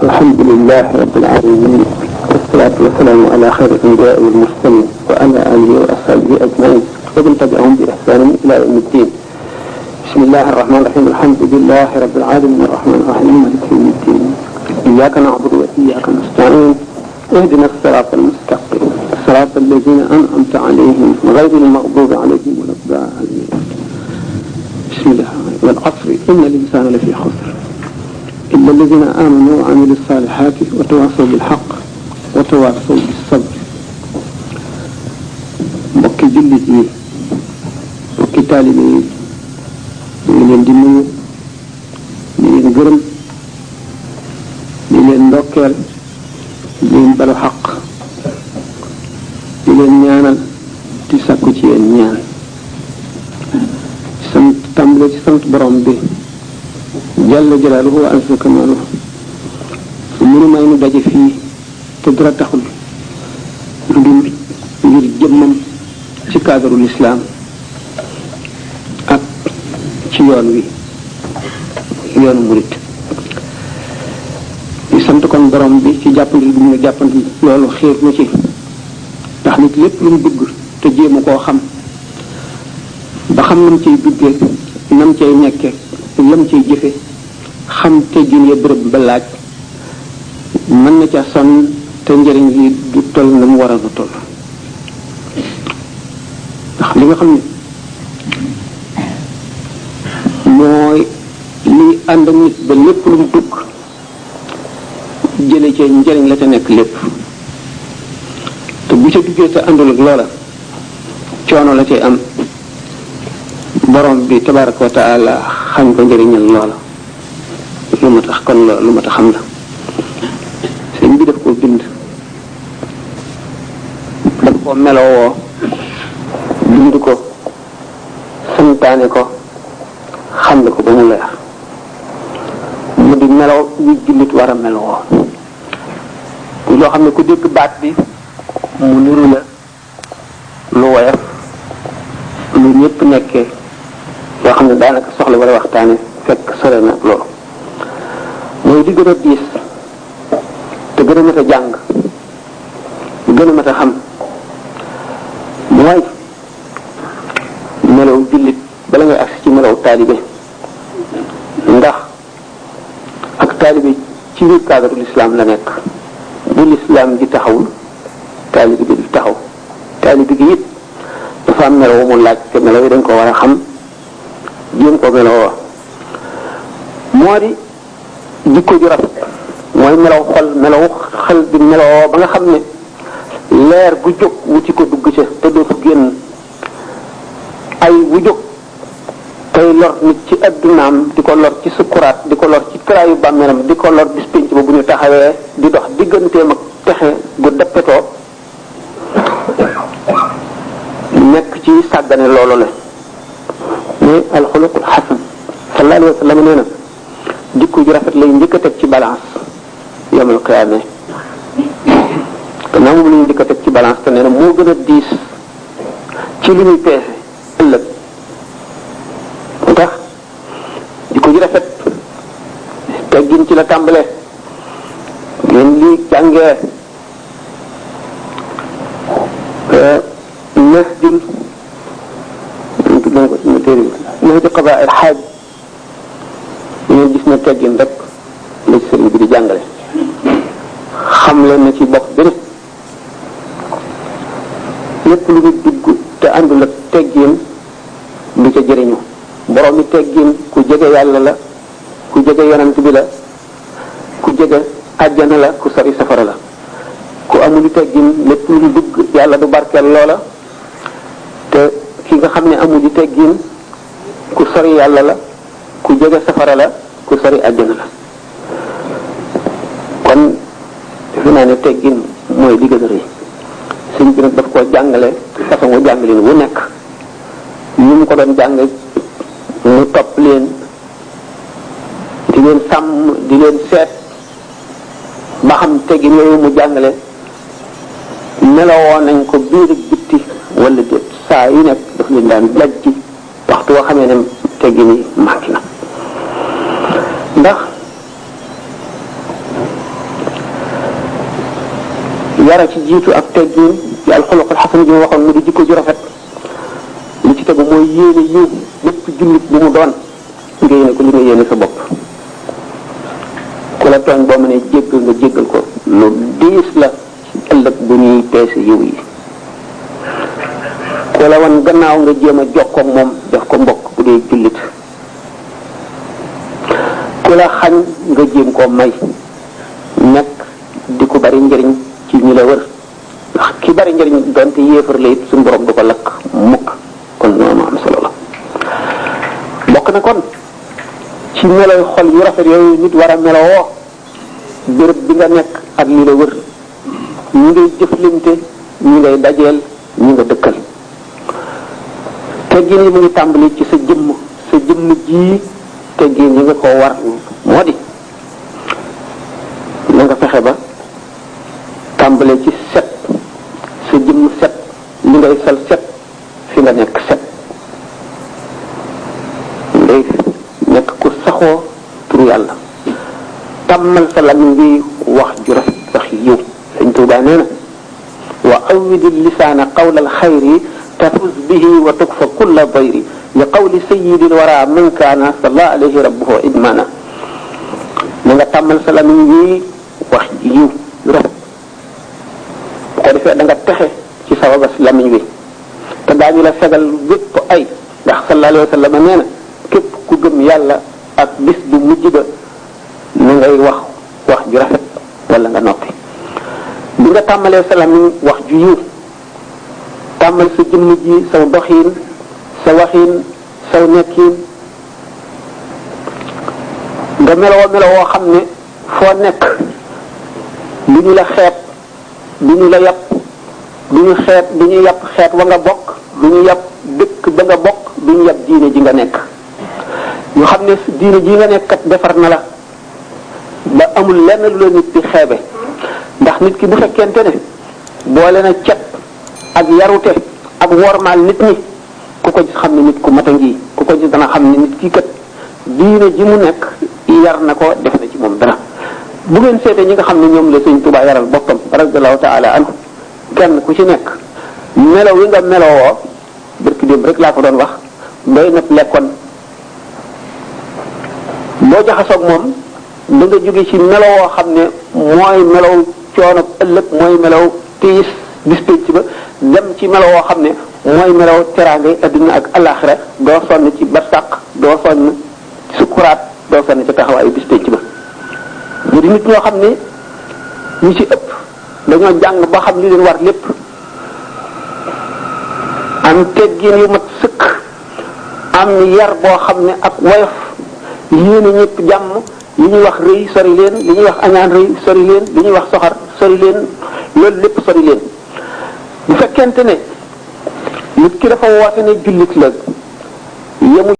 الحمد لله رب العالمين، والصلاة والسلام على خير الأنبياء والمرسلين وعلى آله وأصحابه أجمعين ومن تبعهم بإحسان إلى يوم الدين. بسم الله الرحمن الرحيم. الحمد لله رب العالمين الرحمن الرحيم مالك يوم الدين. إياك نعبد وإياك نستعين. اهدنا الصراط المستقيم صراط الذين أنعمت عليهم غير المغضوب عليهم ولا الضالين. بسم الله والعصر إن الإنسان لفي خسر إلا الذين آمنوا وعملوا الصالحات وتواصوا بالحق وتواصوا بالصبر. mbokki jullit yi mbokki taalibe yi ñu ngi leen di nuyu di leen gërëm di leen ndokkeel di leen balu xaq di leen ñaanal di sakku ci yéen ñaan sant tàmbale ci sant borom bi jalla jalaaluhu wa azza kamaaluhu mënu may nu daje fii te dara taxul lu dul ngir jëmmam ci cadre l'islam ak ci yoon wi yoonu murit di sant kon borom bi ci jàppandi bi mu ne jàppandi loolu xiir na ci ndax nit lépp lu mu bëgg te jéemu koo xam ba xam nam cay duggee nam cay nekke lam cay jëfe xam teggin ya bërëb ba laaj mën na ca sonn te njëriñ li du toll na mu war a toll ndax li nga xam ne mooy liy ànd ak nit ba lépp lu mu dugg jële ca njëriñ la te nekk lépp te bu ca duggee te àndul ak loola coono la cay am borom bi tabaraka wa taala xañ ko njëriñal loola lu ma tax kon lu ma tax xam la sëñ bi daf koo bind daf koo melowoo bind ko santaane ko xam la ko ba mu leer mu di melow yu jullit war a melowoo loo xam ne ku dégg baat bi mu niru la lu woyof lu ñëpp nekkee yoo xam ne daanaka soxla wala waxtaane fekk sore na ak loolu mooy di gën a diis te gën a mat a jàng gën a mat a xam mooy melaw jullit bala ngay agsi ci melaw taalibe ndax ak taalibe ci biir cadre l'islam la nekk bu l'islam gi taxawul taalibe gi du taxaw taalibe gi it dafa am melaw mu laaj te melaw yi dañ ko war a xam jéem ko melawoo moo di jikko ju rafet mooy melaw xol melaw xel bi melawoo ba nga xam ne leer gu jóg wuti ko dugg ca te doo fa génn ay wu jóg tey lor nit ci addunaam di ko lor ci sukkuraat di ko lor ci traayu bàmmeelam di ko lor bis pénc ba bu ñu taxawee di dox digganteem ak texe gu dappetoo nekk ci sàggane loolu la mais alxuluqul xasan sallallahu alayhi wa sallam nee na jikko ju rafet lay njëkk a teg ci balance yawmal qiyaama gannaaw moom la ñu njëkk a teg ci balance te nee na moo gën a diis ci li muy peese ëllëg ndax jikko ju rafet teggin ci la tàmbalee ngeen lii jàngee nasdil donc ma téere bi di xabaar ay xaaj ñu gis na teggin rek la ci sëriñ bi di jàngale xam leen na ci bopp bi lépp lu ñu dugg te àndul ak teggin du ca jëriñu borom mi teggin ku jege yàlla la ku jege yonent bi la ku jege àjjana la ku sori safara la ku amul teggin lépp lu ñu dugg yàlla du barkeel loola te ki nga xam ne amul teggin ku sori yàlla la ku jege safara la ku sori àjjana la kon defe naa ne teggin mooy li gën a rëy sëñ bi nag daf koo jàngale façon mu jàngalin wu nekk ñu mu ko doon jàng mu topp leen di leen sàmm di leen seet ba xam teggin yooyu mu jàngale melowoo nañ ko biir ak bitti wala déet saa yu nekk daf leen daan laj ci waxtu woo xamee ne teggin yi manqué na ndax yara ci jiitu ak teggin ci alxuluqul xasan ji waxoon mu di jikko ju rafet li ci tegu mooy yéene yiw bépp jullit bu mu doon nga yéene ko li nga yéene sa bopp. ku la tooñ boo mënee jéggal nga jéggal ko lu diis la ci ëllëg bu ñuy peese yiw yi. ku la wan gannaaw nga jéem a jokkoo ak moom def ko mbokk bu dee jullit. ku la xañ nga jéem koo may nekk di ko bari njëriñ ci ñi la wër ndax ki bari njëriñ donte yéefar la it suñu borom du ko lakk mukk kon noonu am solo la. bokk na kon ci meloy xol yu rafet yooyu nit war a melowoo béréb bi nga nekk ak li la wër ñi ngay jëflante ñi ngay dajeel ñi nga dëkkal. teggin yi mu ngi tàmbali ci sa jëmm ji teggin yi nga ko war moo di na nga fexe ba tàmbale ci set sa jëmm set li ngay sol set fi nga nekk set ngay nekk ku saxoo turu yàlla tàmmal sa lamiñ bi wax ju rafet wax yiw Sëñ Tuubaa nee na wa awwidi lisaana qawla alxayri tafuz bihi wa tukfa kulla dayri li qawli sayyidil wara man kaana salla alayhi rabbuhu idmana na nga tàmmal sa lamiñ bi wax yiw yu rafet bu ko defee da nga texe ci sababas lamiñ wi te daañu la fegal bépp ay ndax sallallahu alayhi wa sallam nee na képp ku gëm yàlla ak bis bu mujj ba na ngay wax wax ju rafet wala nga noppi. bi nga tàmmalee sa lamiñ wax ju yiw tàmmal sa jëmm ji saw doxiin sa waxiin saw nekkiin nga melowoo xam ne foo nekk du ñu la xeeb du ñu la yàpp du ñu yàpp xeet wa nga bokk du ñu yàpp dëkk ba nga bokk du ñu yàpp diine ji nga nekk ñu xam ne diine ji nga nekk kat defar na la ba amul lenn lu la nit di xeebe ndax nit ki bu fekkente ne boole na cet ak yarute ak wormaal nit ñi ku ko gis xam ne nit ku mat a ngi ku ko gis dana xam ne nit kii kat diine ji mu nekk yar na ko def na ci moom dara. bu ngeen seetee ñi nga xam ne ñoom la Sëñ Tuubaa yaral boppam radiyallahu ta'ala anhu kenn ku ci nekk melo wi nga melowoo barki démb rek laa ko doon wax doy na lekkoon boo jaxasoog moom da nga jóge ci melowoo xam ne mooy melow coono ëllëg mooy melow tiis bis pénc ba dem ci melowoo xam ne mooy melow teraangay adduna ak alaxira doo sonn ci barsàq doo sonn ci sukuraat doo sonn ci taxawaayu bis pénc ba mu di nit ñoo xam ne ñu ci ëpp dañoo jàng ba xam li leen war lépp am teggin yu mat sëkk am yar boo xam ne ak woyof yéene ñëpp jàmm li ñuy wax rëy sori leen li ñuy wax añaan rëy sori leen li ñuy wax soxar sori leen loolu lépp sori leen bu fekkente ne nit ki dafa woote ne jullit la yemu